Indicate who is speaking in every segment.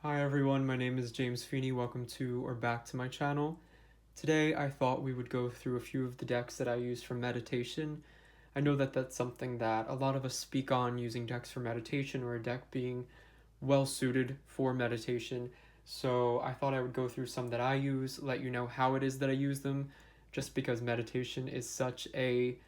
Speaker 1: Hi everyone, my name is James Feeney. Welcome to or back to my channel. Today I thought we would go through a few of the decks that I use for meditation. I know that that's something that a lot of us speak on, using decks for meditation or a deck being well suited for meditation. So I thought I would go through some that I use, let you know how it is that I use them, just because meditation is such a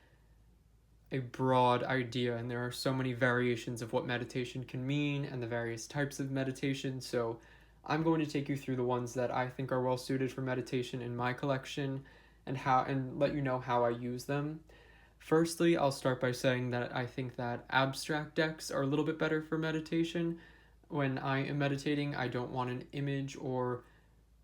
Speaker 1: broad idea and there are so many variations of what meditation can mean and the various types of meditation. So I'm going to take you through the ones that I think are well suited for meditation in my collection and let you know how I use them. Firstly, I'll start by saying that I think that abstract decks are a little bit better for meditation. When I am meditating, I don't want an image or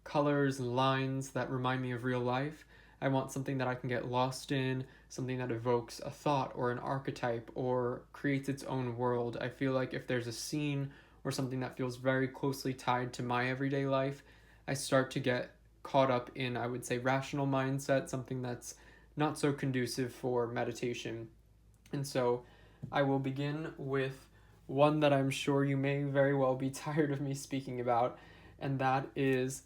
Speaker 1: colors and lines that remind me of real life. I want something that I can get lost in, something that evokes a thought or an archetype or creates its own world. I feel like if there's a scene or something that feels very closely tied to my everyday life, I start to get caught up in, I would say, rational mindset, something that's not so conducive for meditation. And so I will begin with one that I'm sure you may very well be tired of me speaking about, and that is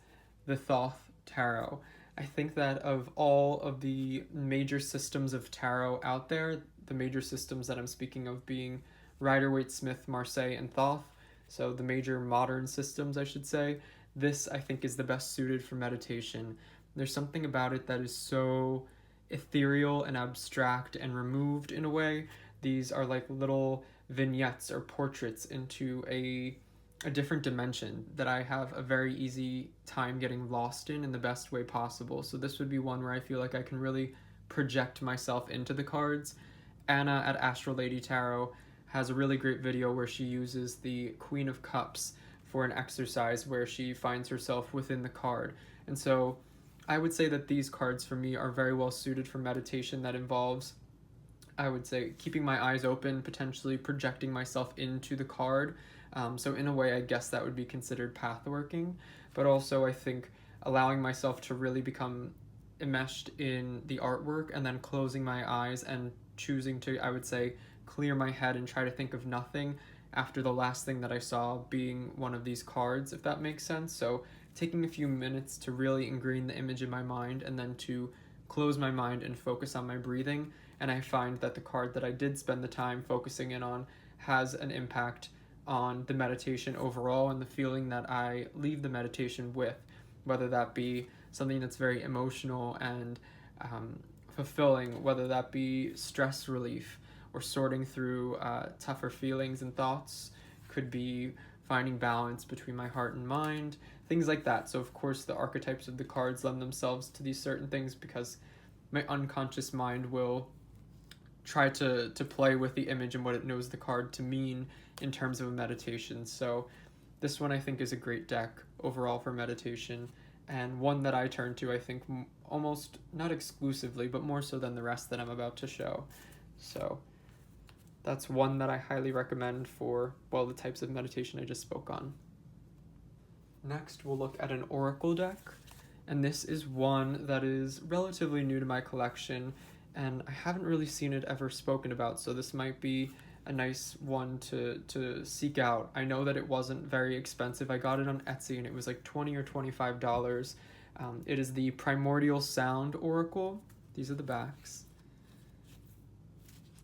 Speaker 1: the Thoth Tarot. I think that of all of the major systems of tarot out there, the major systems that I'm speaking of being Rider-Waite-Smith, Marseille, and Thoth, so the major modern systems, I should say, this I think is the best suited for meditation. There's something about it that is so ethereal and abstract and removed in a way. These are like little vignettes or portraits into a different dimension that I have a very easy time getting lost in the best way possible. So this would be one where I feel like I can really project myself into the cards. Anna at Astral Lady Tarot has a really great video where she uses the Queen of Cups for an exercise where she finds herself within the card. And so I would say that these cards for me are very well suited for meditation that involves, I would say, keeping my eyes open, potentially projecting myself into the card. So in a way, I guess that would be considered path working, but also I think allowing myself to really become enmeshed in the artwork and then closing my eyes and choosing to, I would say, clear my head and try to think of nothing after the last thing that I saw being one of these cards, if that makes sense. So taking a few minutes to really ingrain the image in my mind and then to close my mind and focus on my breathing. And I find that the card that I did spend the time focusing in on has an impact on the meditation overall and the feeling that I leave the meditation with, whether that be something that's very emotional and fulfilling, whether that be stress relief or sorting through tougher feelings and thoughts, could be finding balance between my heart and mind, things like that. So of course the archetypes of the cards lend themselves to these certain things because my unconscious mind will try to play with the image and what it knows the card to mean in terms of a meditation. So this one I think is a great deck overall for meditation, and one that I turn to, I think, almost not exclusively, but more so than the rest that I'm about to show. So that's one that I highly recommend for, well, the types of meditation I just spoke on. Next, we'll look at an oracle deck, and this is one that is relatively new to my collection, and I haven't really seen it ever spoken about, so this might be a nice one to seek out. I know that it wasn't very expensive. I got it on Etsy, and it was like $20 or $25. It is the Primordial Sound Oracle. These are the backs.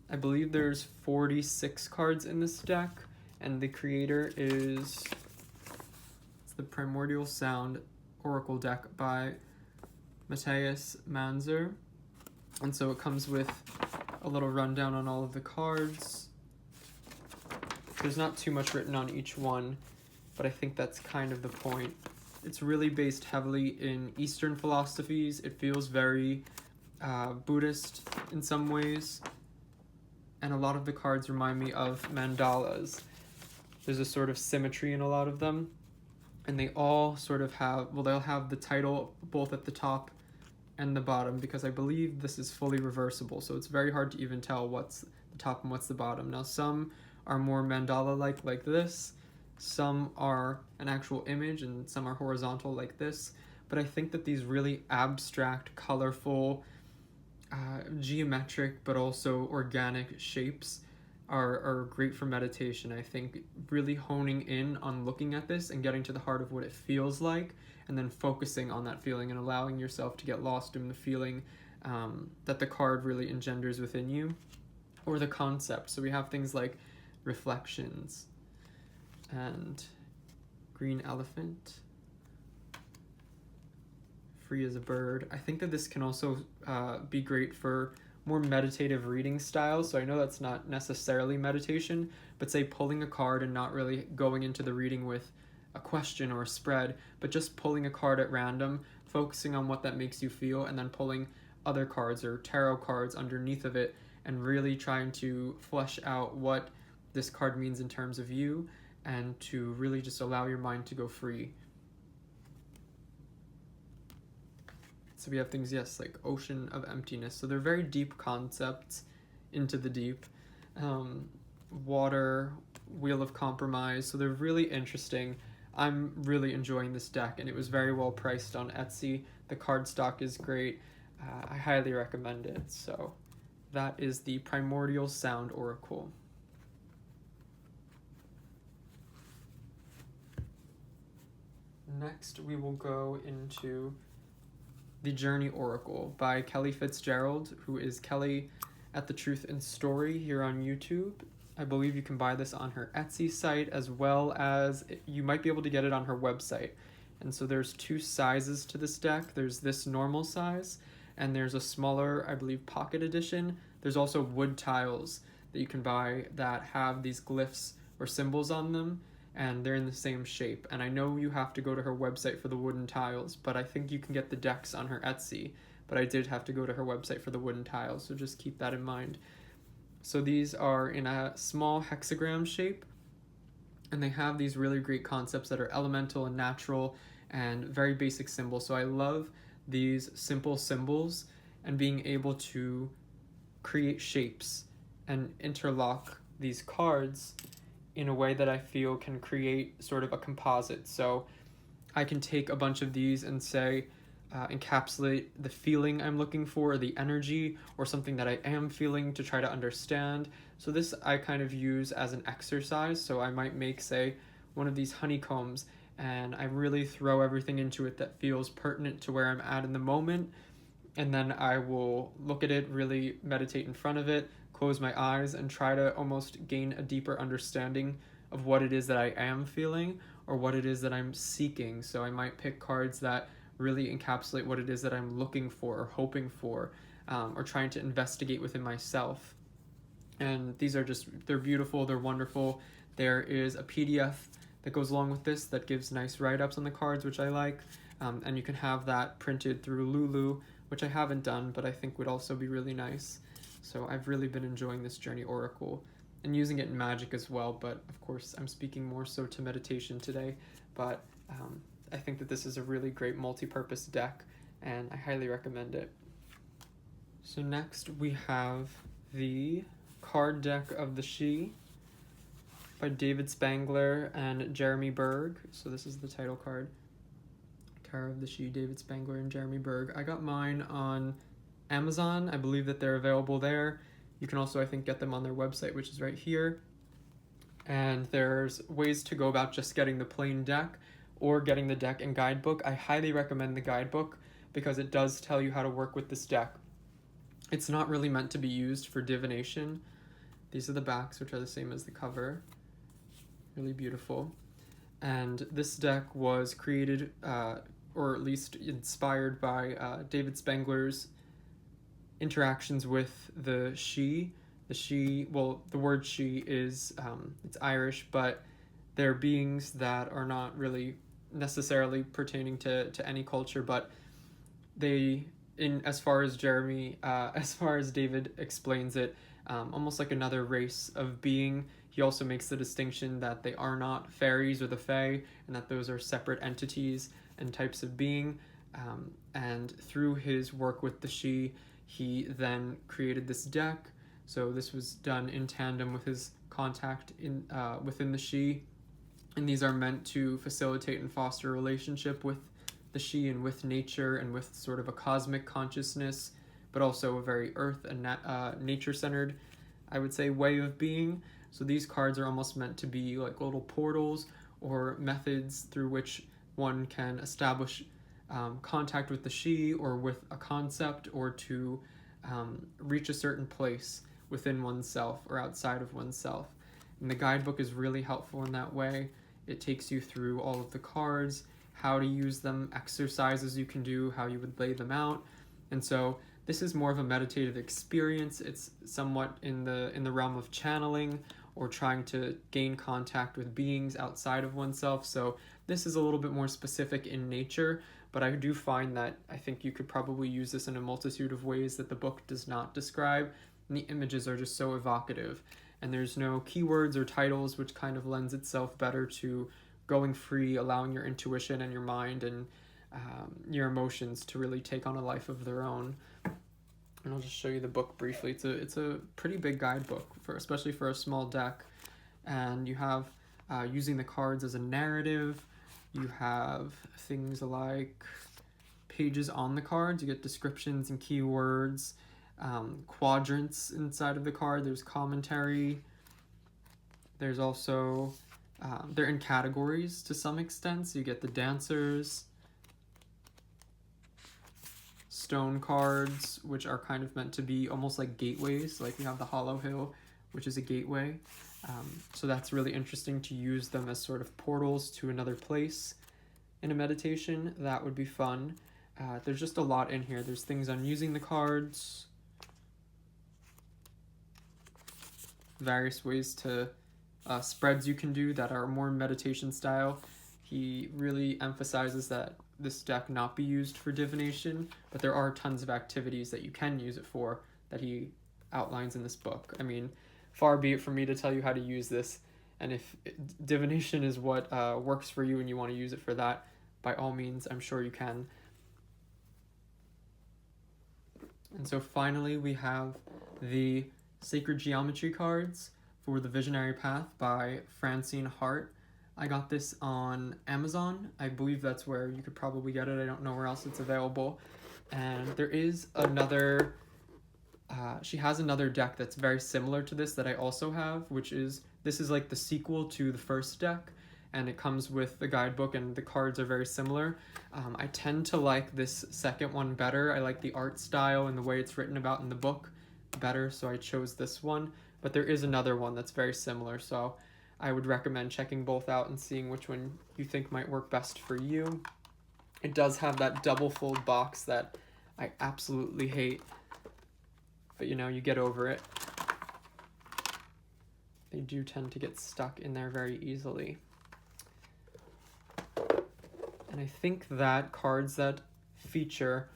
Speaker 1: I believe there's 46 cards in this deck, and the creator is the Primordial Sound Oracle deck by Matthias Manzer. And so it comes with a little rundown on all of the cards. There's not too much written on each one, but I think that's kind of the point. It's really based heavily in Eastern philosophies. It feels very Buddhist in some ways, and a lot of the cards remind me of mandalas. There's a sort of symmetry in a lot of them, and they all sort of have, well, they'll have the title both at the top and the bottom, because I believe this is fully reversible, so it's very hard to even tell what's the top and what's the bottom. Now some are more mandala-like, like this, some are an actual image, and some are horizontal like this, but I think that these really abstract, colorful, geometric, but also organic shapes are great for meditation. I think really honing in on looking at this and getting to the heart of what it feels like, and then focusing on that feeling and allowing yourself to get lost in the feeling that the card really engenders within you, or the concept. So we have things like reflections and green elephant, free as a bird. I think that this can also be great for more meditative reading styles. So I know that's not necessarily meditation, but say pulling a card and not really going into the reading with a question or a spread, but just pulling a card at random, focusing on what that makes you feel, and then pulling other cards or tarot cards underneath of it, and really trying to flesh out what this card means in terms of you, and to really just allow your mind to go free. So we have things, yes, like ocean of emptiness. So they're very deep concepts, into the deep. Water, wheel of compromise. So they're really interesting. I'm really enjoying this deck, and it was very well priced on Etsy. The cardstock is great. I highly recommend it. So that is the Primordial Sound Oracle. Next, we will go into the Journey Oracle by Kelly Fitzgerald, who is Kelly at The Truth and Story here on YouTube. I believe you can buy this on her Etsy site, as well as you might be able to get it on her website. And so there's two sizes to this deck. There's this normal size, and there's a smaller, I believe, pocket edition. There's also wood tiles that you can buy that have these glyphs or symbols on them, and they're in the same shape. And I know you have to go to her website for the wooden tiles, but I think you can get the decks on her Etsy. But I did have to go to her website for the wooden tiles, so just keep that in mind. So these are in a small hexagram shape, and they have these really great concepts that are elemental and natural and very basic symbols. So I love these simple symbols and being able to create shapes and interlock these cards in a way that I feel can create sort of a composite. So I can take a bunch of these and say, encapsulate the feeling I'm looking for, the energy, or something that I am feeling to try to understand. So this I kind of use as an exercise. So I might make, say, one of these honeycombs, and I really throw everything into it that feels pertinent to where I'm at in the moment. And then I will look at it, really meditate in front of it, close my eyes, and try to almost gain a deeper understanding of what it is that I am feeling, or what it is that I'm seeking. So I might pick cards that really encapsulate what it is that I'm looking for or hoping for, or trying to investigate within myself. And these are just, they're beautiful, they're wonderful. There is a PDF that goes along with this that gives nice write-ups on the cards, which I like. And you can have that printed through Lulu, which I haven't done, but I think would also be really nice. So I've really been enjoying this Journey Oracle and using it in magic as well, but of course I'm speaking more so to meditation today. But I think that this is a really great multi-purpose deck, and I highly recommend it. So next we have the card deck of the She by David Spangler and Jeremy Berg. So this is the title card. Tarot of the She, David Spangler and Jeremy Berg. I got mine on Amazon. I believe that they're available there. You can also, I think, get them on their website, which is right here. And there's ways to go about just getting the plain deck or getting the deck and guidebook. I highly recommend the guidebook because it does tell you how to work with this deck. It's not really meant to be used for divination. These are the backs, which are the same as the cover. Really beautiful. And this deck was created, or at least inspired by David Spangler's interactions with the She. The She, well, the word She is, it's Irish, but they're beings that are not really necessarily pertaining to any culture, but they, as far as David explains it, almost like another race of being. He also makes the distinction that they are not fairies or the fae, and that those are separate entities and types of being. And through his work with the She, he then created this deck. So this was done in tandem with his contact within the She. And these are meant to facilitate and foster a relationship with the She and with nature and with sort of a cosmic consciousness, but also a very earth and nature-centered I would say, way of being. So these cards are almost meant to be like little portals or methods through which one can establish contact with the she or with a concept, or to reach a certain place within oneself or outside of oneself. And the guidebook is really helpful in that way. It takes you through all of the cards, how to use them, exercises you can do, how you would lay them out. And so this is more of a meditative experience. It's somewhat in the realm of channeling or trying to gain contact with beings outside of oneself. So this is a little bit more specific in nature, but I do find that I think you could probably use this in a multitude of ways that the book does not describe. And the images are just so evocative. And there's no keywords or titles, which kind of lends itself better to going free, allowing your intuition and your mind and your emotions to really take on a life of their own. And I'll just show you the book briefly. It's a pretty big guidebook, especially for a small deck. And you have using the cards as a narrative. You have things like pages on the cards. You get descriptions and keywords, quadrants inside of the card. There's commentary. There's also, they're in categories to some extent. So you get the dancers, stone cards, which are kind of meant to be almost like gateways. Like we have the Hollow Hill, which is a gateway. So that's really interesting to use them as sort of portals to another place in a meditation. That would be fun. There's just a lot in here. There's things on using the cards, various ways to spreads you can do that are more meditation style. He really emphasizes that this deck not be used for divination, but there are tons of activities that you can use it for that he outlines in this book. I mean, far be it from me to tell you how to use this, and if divination is what works for you and you want to use it for that, by all means, I'm sure you can. And so finally we have the Sacred Geometry cards for the Visionary Path by Francine Hart. I got this on Amazon. I believe that's where you could probably get it. I don't know where else it's available. And there is another, she has another deck that's very similar to this that I also have, which is, this is like the sequel to the first deck, and it comes with the guidebook and the cards are very similar. I tend to like this second one better. I like the art style and the way it's written about in the book better, so I chose this one. But there is another one that's very similar, so I would recommend checking both out and seeing which one you think might work best for you. It does have that double fold box that I absolutely hate, but you know, you get over it. They do tend to get stuck in there very easily. And I think that cards that feature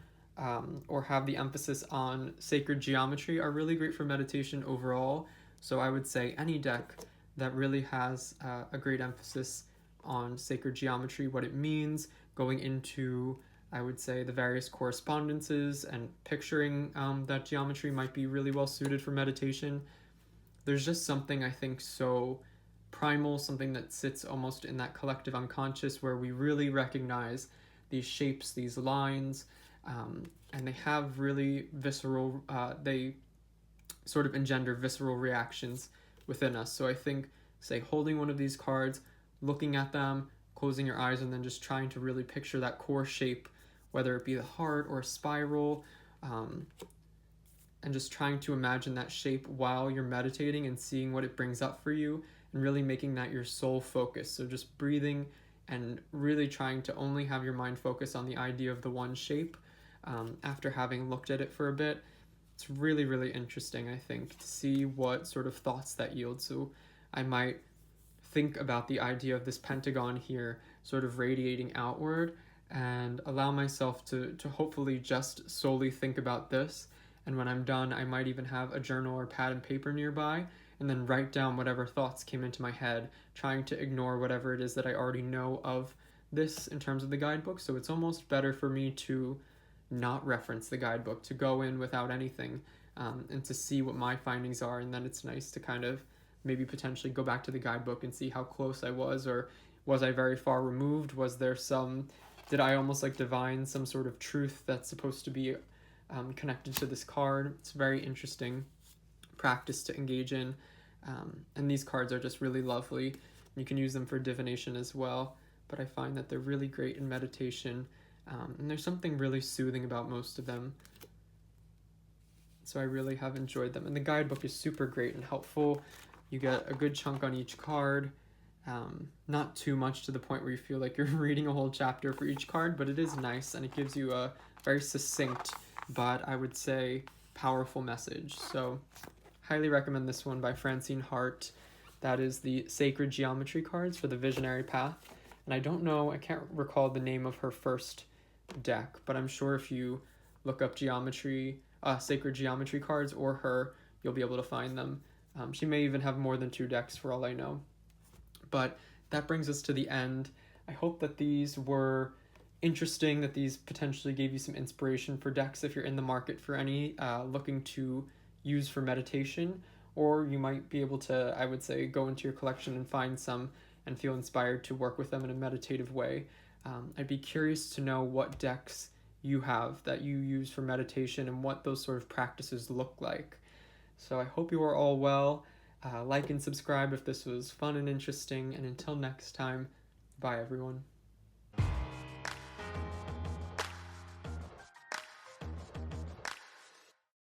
Speaker 1: or have the emphasis on sacred geometry are really great for meditation overall. So I would say any deck that really has a great emphasis on sacred geometry, what it means, going into, I would say, the various correspondences and picturing that geometry might be really well suited for meditation. There's just something, I think, so primal, something that sits almost in that collective unconscious where we really recognize these shapes, these lines, and they have really visceral, they sort of engender visceral reactions within us. So I think, say, holding one of these cards, looking at them, closing your eyes, and then just trying to really picture that core shape, whether it be the heart or a spiral, and just trying to imagine that shape while you're meditating and seeing what it brings up for you, and really making that your sole focus. So just breathing and really trying to only have your mind focus on the idea of the one shape after having looked at it for a bit. It's really, really interesting, I think, to see what sort of thoughts that yields. So I might think about the idea of this pentagon here sort of radiating outward and allow myself to hopefully just solely think about this. And when I'm done, I might even have a journal or pad and paper nearby and then write down whatever thoughts came into my head, trying to ignore whatever it is that I already know of this in terms of the guidebook. So it's almost better for me to not reference the guidebook, to go in without anything, and to see what my findings are. And then it's nice to kind of maybe potentially go back to the guidebook and see how close I was, or was I very far removed? Was there did I almost like divine some sort of truth that's supposed to be connected to this card? It's very interesting practice to engage in. And these cards are just really lovely. You can use them for divination as well, but I find that they're really great in meditation, and there's something really soothing about most of them. So I really have enjoyed them. And the guidebook is super great and helpful. You get a good chunk on each card. Not too much to the point where you feel like you're reading a whole chapter for each card, but it is nice, and it gives you a very succinct, but I would say powerful message. So highly recommend this one by Francine Hart. That is the Sacred Geometry cards for the Visionary Path. And I don't know, I can't recall the name of her first deck, but I'm sure if you look up Sacred Geometry cards or her, you'll be able to find them. She may even have more than 2 decks for all I know. But that brings us to the end. I hope that these were interesting, that these potentially gave you some inspiration for decks if you're in the market for any looking to use for meditation, or you might be able to, I would say, go into your collection and find some and feel inspired to work with them in a meditative way. I'd be curious to know what decks you have that you use for meditation and what those sort of practices look like. So I hope you are all well. Like and subscribe if this was fun and interesting, and until next time, bye everyone.